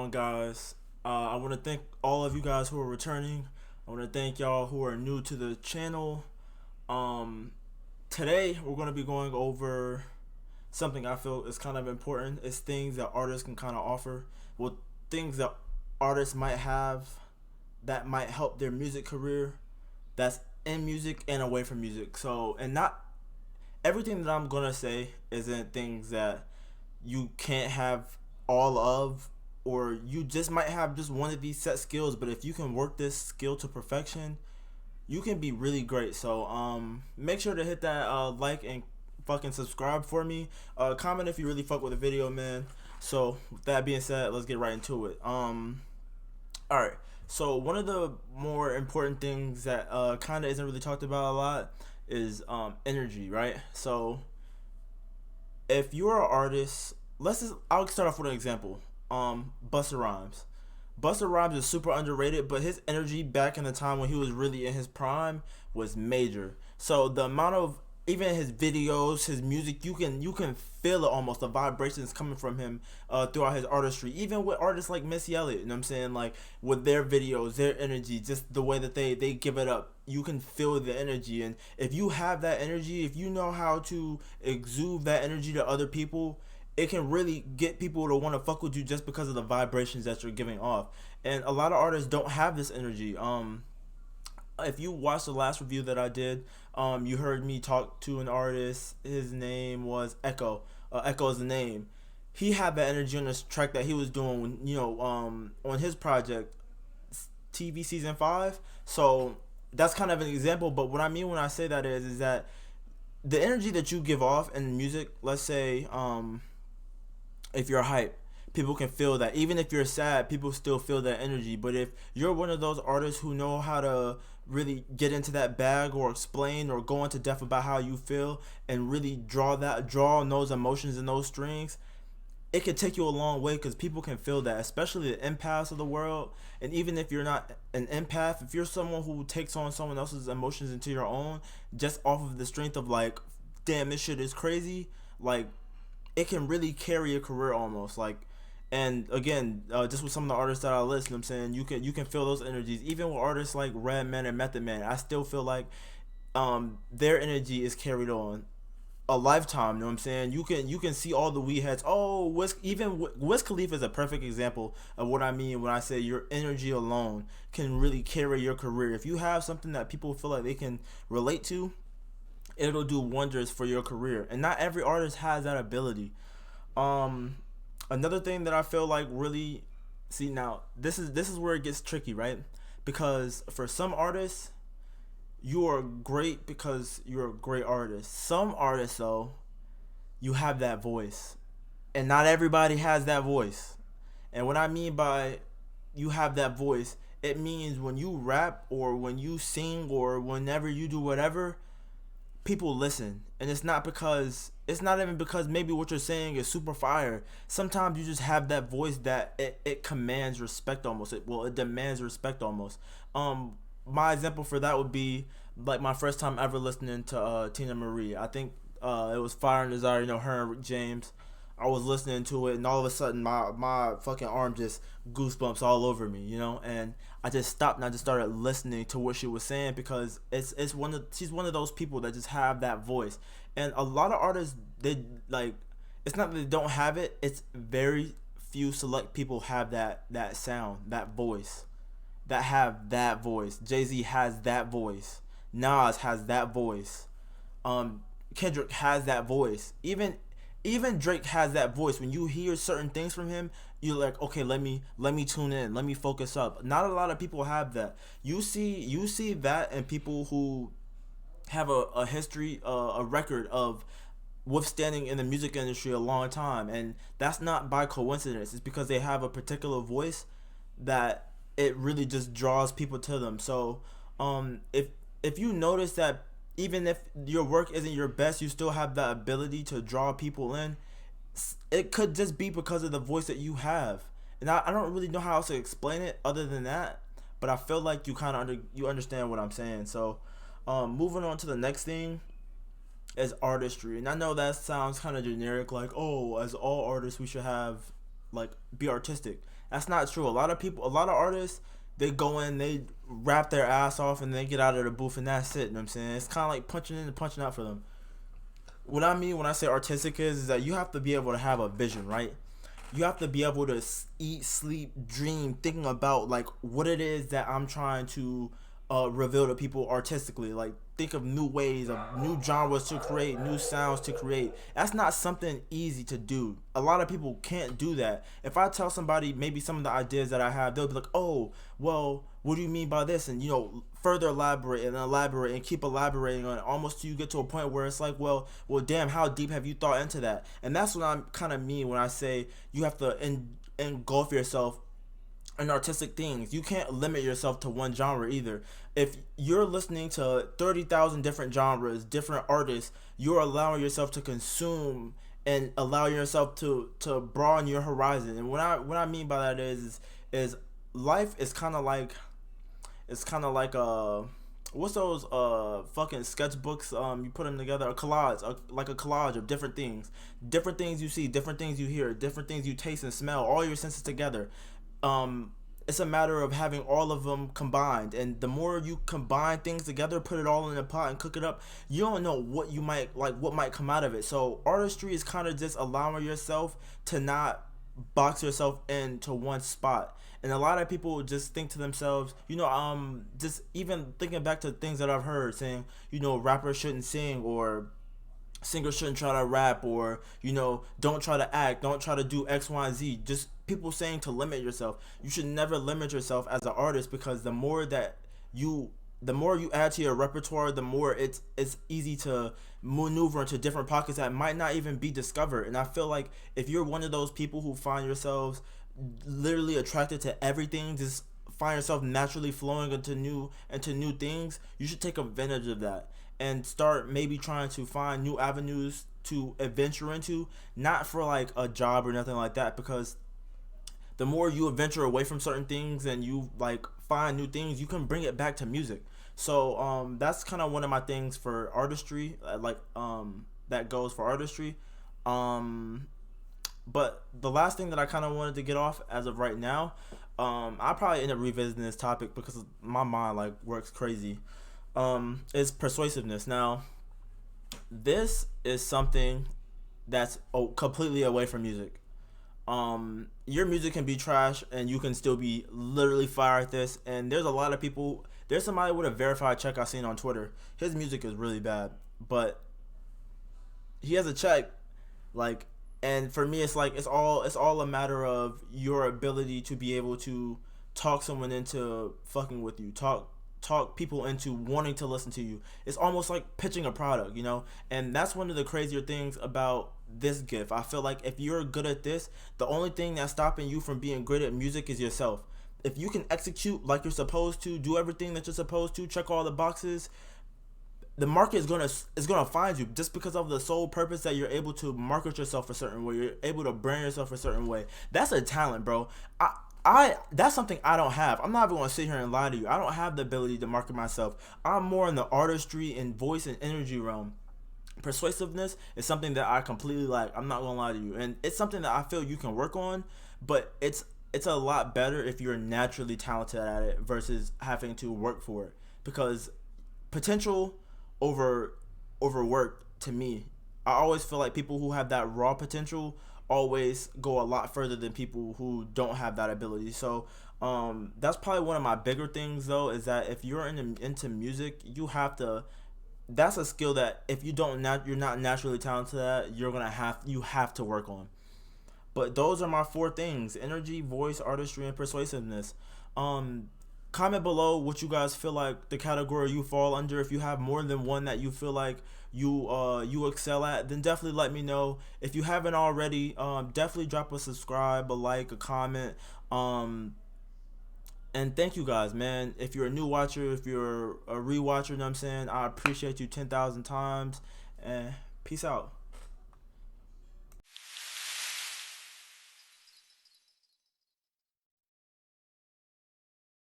on, guys? I want to thank all of you guys who are returning. I want to thank y'all who are new to the channel. Um, Today we're going to be going over something I feel is kind of important. It's things that artists can kind of offer. Well, things that artists might have that might help their music career. That's in music and away from music. So, and not everything that I'm gonna say isn't things that you can't have all of, or you just might have just one of these set skills. But if you can work this skill to perfection, you can be really great. So make sure to hit that like and fucking subscribe for me. Comment if you really fuck with the video, man. So with that being said, let's get right into it. All right. So one of the more important things that kind of isn't really talked about a lot is energy, right? So if you're an artist, I'll start off with an example. Busta Rhymes. Busta Rhymes is super underrated, but his energy back in the time when he was really in his prime was major. So the amount of, even his videos, his music, you can feel it almost, the vibrations coming from him throughout his artistry. Even with artists like Missy Elliott, you know what I'm saying? Like with their videos, their energy, just the way that they give it up, you can feel the energy. And if you have that energy, if you know how to exude that energy to other people, it can really get people to want to fuck with you just because of the vibrations that you're giving off. And a lot of artists don't have this energy. If you watched the last review that I did, you heard me talk to an artist. His name was Echo. Echo is the name. He had that energy on this track that he was doing when, on his project, TV season 5. So that's kind of an example. But what I mean when I say that is that the energy that you give off in music, let's say, if you're hype, people can feel that. Even if you're sad, people still feel that energy. But if you're one of those artists who know how to really get into that bag or explain or go into depth about how you feel and really draw on those emotions and those strings, it can take you a long way because people can feel that, especially the empaths of the world. And even if you're not an empath, if you're someone who takes on someone else's emotions into your own just off of the strength of like, damn, this shit is crazy, like, it can really carry a career almost. Like, and again, just with some of the artists that I listen, I'm saying you can feel those energies. Even with artists like Redman and Method Man, I still feel like their energy is carried on a lifetime. You know what I'm saying? You can see all the weed heads. Oh, Wiz Khalifa is a perfect example of what I mean when I say your energy alone can really carry your career. If you have something that people feel like they can relate to, it'll do wonders for your career. And not every artist has that ability. Another thing that I feel like really, see, now this is where it gets tricky, right? Because for some artists, you are great because you're a great artist. Some artists, though, you have that voice, and not everybody has that voice. And what I mean by you have that voice, it means when you rap or when you sing or whenever you do whatever, people listen. And it's not even because maybe what you're saying is super fire. Sometimes you just have that voice that it commands respect almost. It demands respect almost. My example for that would be like my first time ever listening to Tina Marie. I think it was Fire and Desire, her and Rick James. I was listening to it, and all of a sudden my fucking arm just goosebumps all over me, and I just stopped and I just started listening to what she was saying because she's one of those people that just have that voice. And a lot of artists, they like, it's not that they don't have it, it's very few select people have that sound, that voice, that have that voice. Jay-Z has that voice. Nas has that voice. Kendrick has that voice. Even Drake has that voice. When you hear certain things from him, you're like, okay, let me tune in, let me focus up. Not a lot of people have that. You see that in people who have a history, a record of withstanding in the music industry a long time, and that's not by coincidence. It's because they have a particular voice that it really just draws people to them. So if you notice that even if your work isn't your best, you still have the ability to draw people in, it could just be because of the voice that you have. And I don't really know how else to explain it other than that, but I feel like you kind of you understand what I'm saying. So moving on to the next thing is artistry. And I know that sounds kind of generic, like, oh, as all artists we should have, like, be artistic. That's not true. A lot of people, a lot of artists, they go in, they rap their ass off, and they get out of the booth, and that's it. You know what I'm saying? It's kind of like punching in and punching out for them. What I mean when I say artistic is that you have to be able to have a vision, right? You have to be able to eat, sleep, dream, thinking about like what it is that I'm trying to reveal to people artistically. Like think of new ways, of new genres to create, new sounds to create. That's not something easy to do. A lot of people can't do that. If I tell somebody maybe some of the ideas that I have, they'll be like, "Oh, well, what do you mean by this?" And further elaborate and keep elaborating on it, almost till you get to a point where it's like, well, damn, how deep have you thought into that? And that's what I'm kind of mean when I say you have to engulf yourself in artistic things. You can't limit yourself to one genre either. If you're listening to 30,000 different genres, different artists, you're allowing yourself to consume and allow yourself to broaden your horizon. And what I mean by that is life is kind of like, it's kind of like what's those fucking sketchbooks, you put them together, a collage, like a collage of different things you see, different things you hear, different things you taste and smell, all your senses together. It's a matter of having all of them combined, and the more you combine things together, put it all in a pot and cook it up, you don't know what you might like, what might come out of it. So artistry is kind of just allowing yourself to not box yourself into one spot. And a lot of people just think to themselves, just even thinking back to things that I've heard saying, rappers shouldn't sing, or singers shouldn't try to rap, or don't try to act, don't try to do X, Y, and Z. Just people saying to limit yourself. You should never limit yourself as an artist, because the more you add to your repertoire, the more it's easy to maneuver into different pockets that might not even be discovered. And I feel like if you're one of those people who find yourselves literally attracted to everything, just find yourself naturally flowing into new things, you should take advantage of that and start maybe trying to find new avenues to adventure into, not for like a job or nothing like that, because the more you adventure away from certain things and you like find new things, you can bring it back to music. So that's kind of one of my things for artistry, that goes for artistry. But the last thing that I kind of wanted to get off as of right now, I'll probably end up revisiting this topic because my mind like works crazy, is persuasiveness. Now, this is something that's completely away from music. Your music can be trash and you can still be literally fire at this. And there's a lot of people. There's somebody with a verified check I seen on Twitter. His music is really bad, but he has a check, like. And for me, it's like it's all a matter of your ability to be able to talk someone into fucking with you, talk people into wanting to listen to you. It's almost like pitching a product, And that's one of the crazier things about this gift. I feel like if you're good at this, the only thing that's stopping you from being great at music is yourself. If you can execute like you're supposed to, do everything that you're supposed to, check all the boxes, the market is gonna find you, just because of the sole purpose that you're able to market yourself a certain way, you're able to brand yourself a certain way. That's a talent, bro. I that's something I don't have. I'm not even gonna sit here and lie to you. I don't have the ability to market myself. I'm more in the artistry and voice and energy realm. Persuasiveness is something that I completely lack. I'm not gonna lie to you, and it's something that I feel you can work on, but it's a lot better if you're naturally talented at it versus having to work for it, because potential over work, to me, I always feel like people who have that raw potential always go a lot further than people who don't have that ability. So that's probably one of my bigger things, though, is that if you're into music, you have to, that's a skill that if you don't you're not naturally talented at, you have to work on. But those are my 4 things: energy, voice, artistry, and persuasiveness. Comment below what you guys feel like the category you fall under. If you have more than one that you feel like you excel at, then definitely let me know. If you haven't already, definitely drop a subscribe, a like, a comment. And thank you guys, man. If you're a new watcher, if you're a rewatcher, you know what I'm saying, I appreciate you 10,000 times. And peace out.